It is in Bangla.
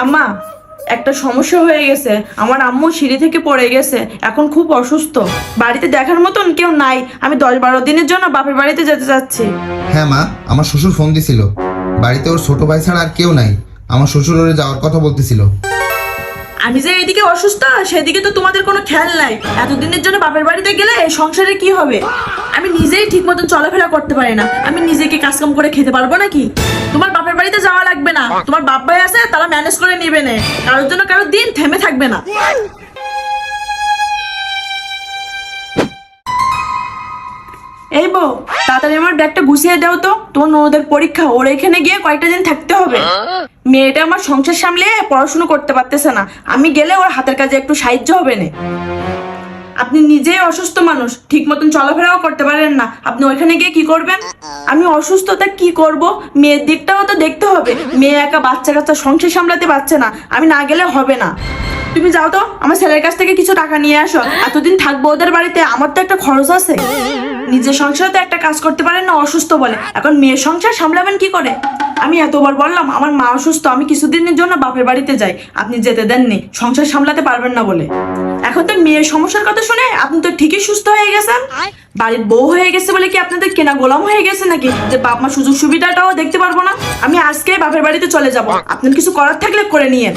আম্মা, একটা সমস্যা হয়ে গেছে। আমার আম্মু সিঁড়ি থেকে পড়ে গেছে, এখন খুব অসুস্থ। বাড়িতে দেখার মতন কেউ নাই। আমি 10-12 দিনের জন্য বাপের বাড়িতে যেতে চাচ্ছি। হ্যাঁ মা, আমার শ্বশুর ফোন দিছিল। বাড়িতে ওর ছোট ভাই ছাড়া আর কেউ নাই। আমার শ্বশুর ওরে যাওয়ার কথা বলতেছিল। আমি যে এদিকে অসুস্থ সেদিকে তো তোমাদের কোনো খেয়াল নাই। এতদিনের জন্য বাপের বাড়িতে গেলে এই সংসারে কি হবে? আমি নিজেই ঠিক মতন চলাফেরা করতে পারি না। আমি নিজেকে কাজকাম করে খেতে পারবো নাকি? তোমার বাপের বাড়িতে যাওয়া লাগবে না। তোমার বাপ ভাই আছে, তারা ম্যানেজ করে নিবে না। কারোর জন্য কারোর দিন থেমে থাকবে না। এই বউ, তাড়াতাড়ি আমার ব্যাগটা গুছিয়ে দাও তো। তোমার ননদের পরীক্ষা, ওর এখানে গিয়ে কয়েকটা দিন থাকতে হবে। মেয়েটা আমার সংসার সামলে পড়াশুনো করতে পারতেছে না। আমি গেলে ওর হাতের কাজে একটু সাহায্য হবে না। আপনি নিজেই অসুস্থ মানুষ, ঠিক মতন চলাফেরাও করতে পারেন না। আপনি ওইখানে গিয়ে কি করবেন? আমি অসুস্থ, তা কি করব? মেয়ের দিকটাও তো দেখতে হবে। মেয়ে একা বাচ্চা কাচ্চা সংসার সামলাতে পারছে না, আমি না গেলে হবে না। তুমি যাও তো, আমার ছেলের কাছ থেকে কিছু টাকা নিয়ে আসো। এতদিন থাকবো ওদের বাড়িতে, আমার তো একটা খরচ আছে। নিজের সংসারে তো একটা কাজ করতে পারেন না, অসুস্থ বলে। এখন মেয়ের সংসার সামলাবেন কি করে? আমি এতবার বললাম আমার মা অসুস্থ, আমি কিছুদিনের জন্য বাপের বাড়িতে যাই। আপনি যেতে দেননি, সংসার সামলাতে পারবেন না বলে। এখন তো মেয়ের সমস্যার কথা শুনে আপনি তো ঠিকই সুস্থ হয়ে গেছেন। বাড়ির বউ হয়ে গেছে বলে কি আপনাদের কেনা গোলাম হয়ে গেছে নাকি, যে বাপ মা সুযোগ সুবিধাটাও দেখতে পারবো না? আমি আজকে বাপের বাড়িতে চলে যাব। আপনার কিছু করার থাকলে করে নিয়েন।